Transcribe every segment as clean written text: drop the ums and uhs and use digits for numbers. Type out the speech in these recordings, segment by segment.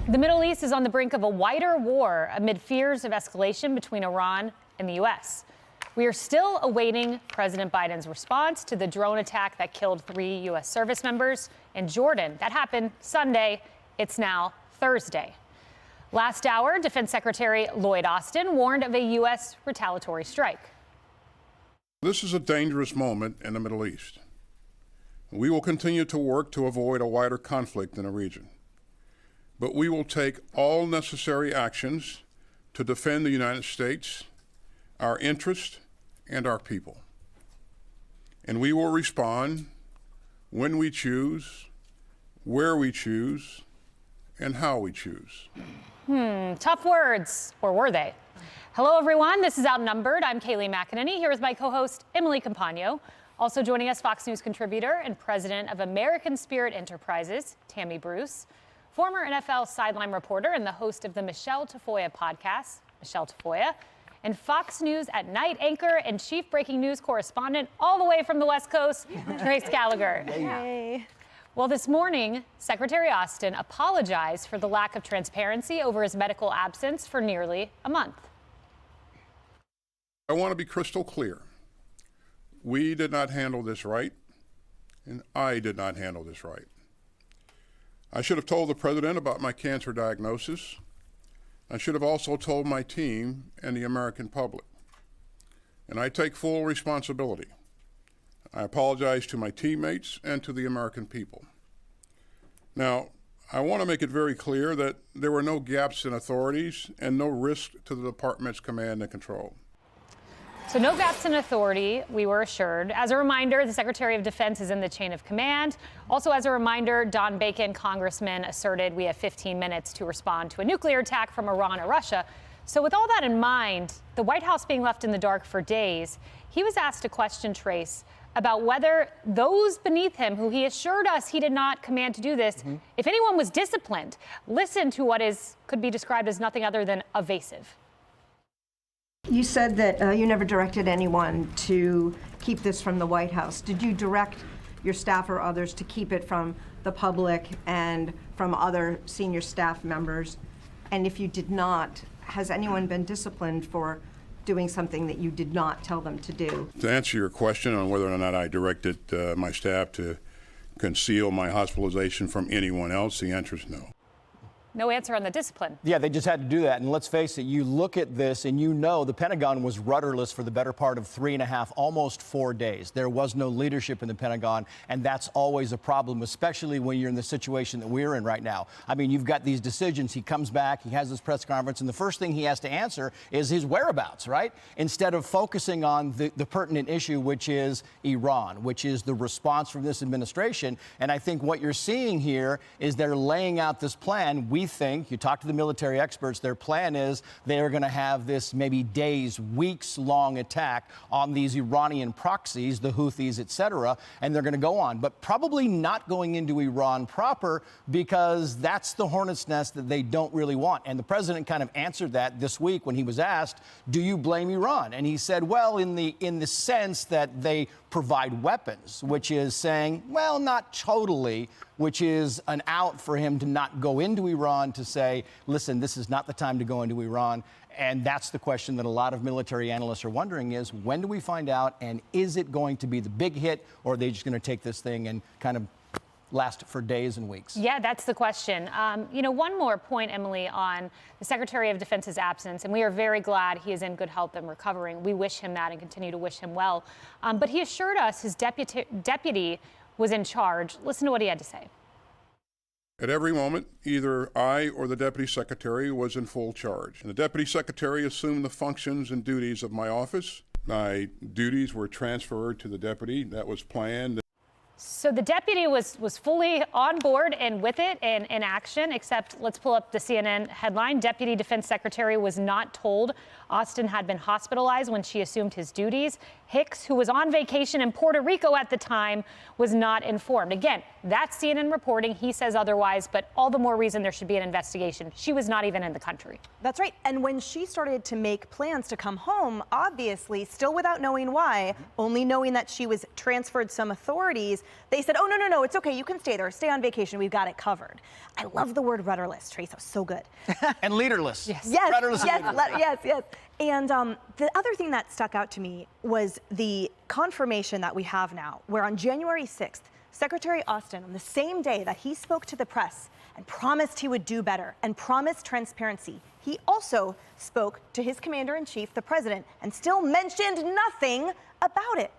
The Middle East is on the brink of a wider war amid fears of escalation between Iran and the U.S. We are still awaiting President Biden's response to the drone attack that killed 3 U.S. service members in Jordan. That happened Sunday. It's now Thursday. Last hour, Defense Secretary Lloyd Austin warned of a U.S. retaliatory strike. This is a dangerous moment in the Middle East. We will continue to work to avoid a wider conflict in the region. But we will take all necessary actions to defend the United States, our interests, and our people. And we will respond when we choose, where we choose, and how we choose. Tough words, or were they? Hello, everyone. This is Outnumbered. I'm Kayleigh McEnany, here with my co-host, Emily Campagno. Also joining us, Fox News contributor and president of American Spirit Enterprises, Tammy Bruce, former NFL sideline reporter and the host of the Michelle Tafoya podcast, Michelle Tafoya, and Fox News at night anchor and chief breaking news correspondent all the way from the West Coast, Grace Gallagher. Hey. Well, this morning, Secretary Austin apologized for the lack of transparency over his medical absence for nearly a month. I want to be crystal clear. We did not handle this right, and I did not handle this right. I should have told the president about my cancer diagnosis. I should have also told my team and the American public. And I take full responsibility. I apologize to my teammates and to the American people. Now, I want to make it very clear that there were no gaps in authorities and no risk to the department's command and control. So no gaps in authority, we were assured. As a reminder, the Secretary of Defense is in the chain of command. Also, as a reminder, Don Bacon, congressman, asserted we have 15 minutes to respond to a nuclear attack from Iran or Russia. So with all that in mind, the White House being left in the dark for days, he was asked a question, Trace, about whether those beneath him, who he assured us he did not command to do this, if anyone was disciplined. Listen to what could be described as nothing other than evasive. You said that you never directed anyone to keep this from the White House. Did you direct your staff or others to keep it from the public and from other senior staff members? And if you did not, has anyone been disciplined for doing something that you did not tell them to do? To answer your question on whether or not I directed my staff to conceal my hospitalization from anyone else, the answer is no. No answer on the discipline. Yeah, they just had to do that. And let's face it, you look at this and you know the Pentagon was rudderless for the better part of 3.5, almost 4 days. There was no leadership in the Pentagon, and that's always a problem, especially when you're in the situation that we're in right now. I mean, you've got these decisions. He comes back, he has this press conference, and the first thing he has to answer is his whereabouts, right? Instead of focusing on the pertinent issue, which is Iran, which is the response from this administration. And I think what you're seeing here is they're laying out this plan. We think, you talk to the military experts, their plan is they're going to have this maybe days, weeks long attack on these Iranian proxies, the Houthis, et cetera, and they're going to go on, but probably not going into Iran proper, because that's the hornet's nest that they don't really want. And the president kind of answered that this week when he was asked, do you blame Iran? And he said, well, in the sense that they provide weapons, which is saying, well, not totally, which is an out for him to not go into Iran, to say, listen, this is not the time to go into Iran. And that's the question that a lot of military analysts are wondering is, when do we find out? And is it going to be the big hit, or are they just going to take this thing and kind of last for days and weeks? Yeah, that's the question. One more point, Emily, on the Secretary of Defense's absence, and we are very glad he is in good health and recovering. We wish him that and continue to wish him well. But he assured us his deputy was in charge. Listen to what he had to say. At every moment, either I or the Deputy Secretary was in full charge. And the Deputy Secretary assumed the functions and duties of my office. My duties were transferred to the Deputy. That was planned. So the deputy was fully on board and with it and in action, except let's pull up the CNN headline. Deputy Defense Secretary was not told Austin had been hospitalized when she assumed his duties. Hicks, who was on vacation in Puerto Rico at the time, was not informed. Again, that's CNN reporting. He says otherwise, but all the more reason there should be an investigation. She was not even in the country. That's right. And when she started to make plans to come home, obviously, still without knowing why, only knowing that she was transferred some authorities, they said, oh, no, it's okay. You can stay there. Stay on vacation. We've got it covered. I love the word rudderless, Trace. That was so good. And leaderless. Yes. Rudderless and leaderless. Yes. And the other thing that stuck out to me was the confirmation that we have now, where on January 6th, Secretary Austin, on the same day that he spoke to the press and promised he would do better and promised transparency, he also spoke to his commander-in-chief, the president, and still mentioned nothing about it.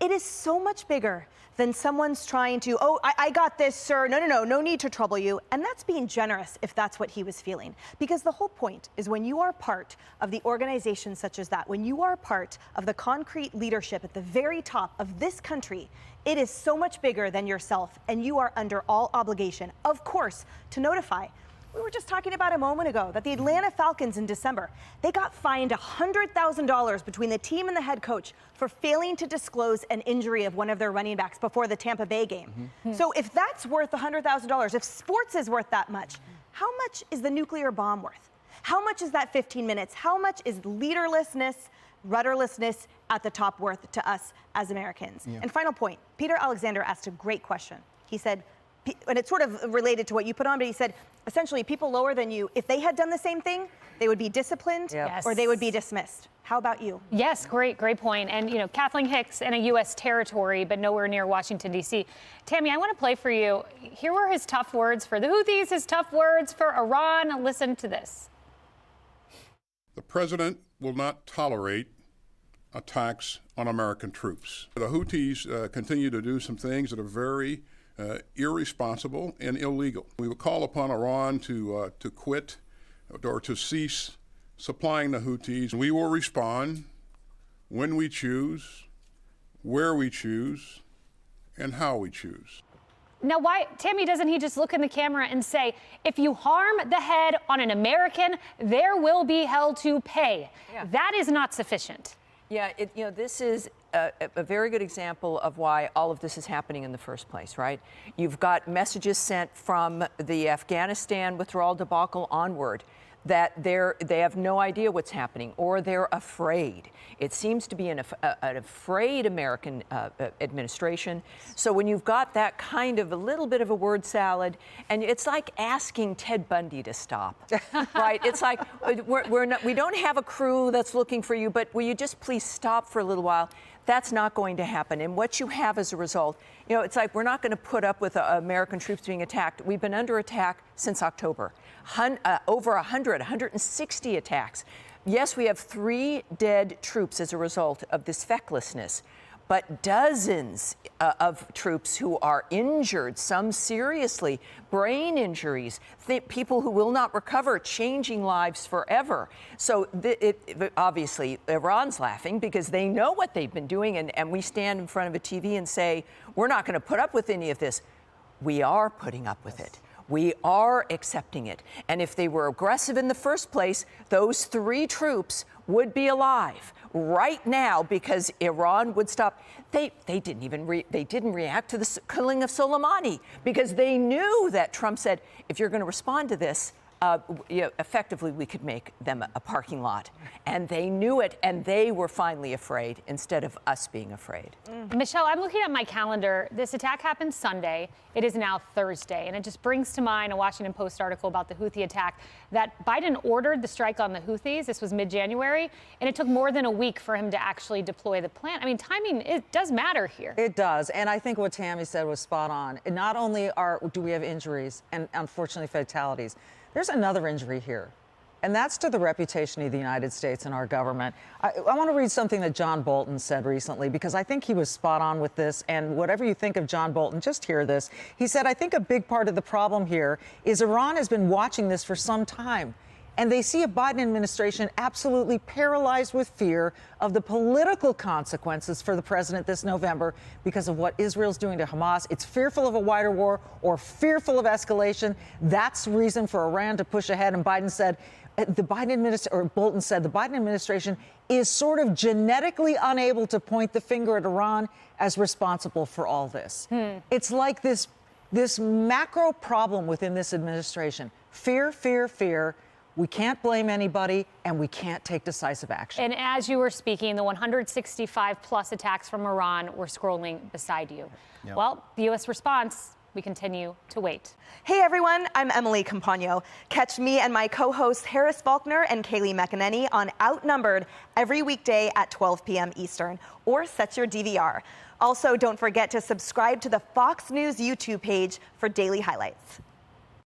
It is so much bigger than someone's trying to, oh, I got this, sir. No need to trouble you. And that's being generous if that's what he was feeling. Because the whole point is when you are part of the organization such as that, when you are part of the concrete leadership at the very top of this country, it is so much bigger than yourself, and you are under all obligation, of course, to notify. We were just talking about a moment ago that the Atlanta Falcons in December, they got fined $100,000 between the team and the head coach for failing to disclose an injury of one of their running backs before the Tampa Bay game. So if that's worth $100,000, if sports is worth that much, how much is the nuclear bomb worth? How much is that 15 minutes? How much is leaderlessness, rudderlessness at the top worth to us as Americans? And final point, Peter Alexander asked a great question. He said, and it's sort of related to what you put on, but he said, essentially, people lower than you, if they had done the same thing, they would be disciplined or they would be dismissed. How about you? Yes, great point. And, you know, Kathleen Hicks in a U.S. territory, but nowhere near Washington, D.C. Tammy, I want to play for you. Here were his tough words for the Houthis, his tough words for Iran. Listen to this. The president will not tolerate attacks on American troops. The Houthis continue to do some things that are very irresponsible and illegal. We will call upon Iran to quit or to cease supplying the Houthis. We will respond when we choose, where we choose, and how we choose. Now, why, Tammy, doesn't he just look in the camera and say, if you harm the head on an American, there will be hell to pay? Yeah. That is not sufficient. Yeah, this is a very good example of why all of this is happening in the first place, right? You've got messages sent from the Afghanistan withdrawal debacle onward that they have no idea what's happening, or they're afraid. It seems to be an afraid American administration. So when you've got that kind of a little bit of a word salad, and it's like asking Ted Bundy to stop, right? It's like, we don't have a crew that's looking for you, but will you just please stop for a little while? That's not going to happen. And what you have as a result, it's like we're not going to put up with American troops being attacked. We've been under attack since October. Over 160 attacks. Yes, we have 3 dead troops as a result of this fecklessness, but dozens of troops who are injured, some seriously, brain injuries, people who will not recover, changing lives forever. So obviously, Iran's laughing because they know what they've been doing, and we stand in front of a TV and say, we're not going to put up with any of this. We are putting up with it. We are accepting it. And if they were aggressive in the first place, those 3 troops would be alive right now because Iran would stop. They didn't react to the killing of Soleimani because they knew that Trump said, if you're going to respond to this, effectively we could make them a parking lot. And they knew it, and they were finally afraid instead of us being afraid. Michelle, I'm looking at my calendar. This attack happened Sunday. It is now Thursday. And it just brings to mind a Washington Post article about the Houthi attack that Biden ordered the strike on the Houthis. This was mid-January. And it took more than a week for him to actually deploy the plan. I mean, timing, it does matter here. It does. And I think what Tammy said was spot on. And not only do we have injuries and unfortunately fatalities, there's another injury here, and that's to the reputation of the United States and our government. I want to read something that John Bolton said recently, because I think he was spot on with this, and whatever you think of John Bolton, just hear this. He said, I think a big part of the problem here is Iran has been watching this for some time. And they see a Biden administration absolutely paralyzed with fear of the political consequences for the president this November because of what Israel's doing to Hamas. It's fearful of a wider war or fearful of escalation. That's reason for Iran to push ahead. And Biden said, Bolton said the Biden administration is sort of genetically unable to point the finger at Iran as responsible for all this. It's like this macro problem within this administration. Fear, fear, fear. We can't blame anybody, and we can't take decisive action. And as you were speaking, the 165 plus attacks from Iran were scrolling beside you. Yep. Well, the U.S. response, we continue to wait. Hey everyone, I'm Emily Campagno. Catch me and my co-hosts Harris Faulkner and Kayleigh McEnany on Outnumbered every weekday at 12 p.m. Eastern, or set your DVR. Also, don't forget to subscribe to the Fox News YouTube page for daily highlights.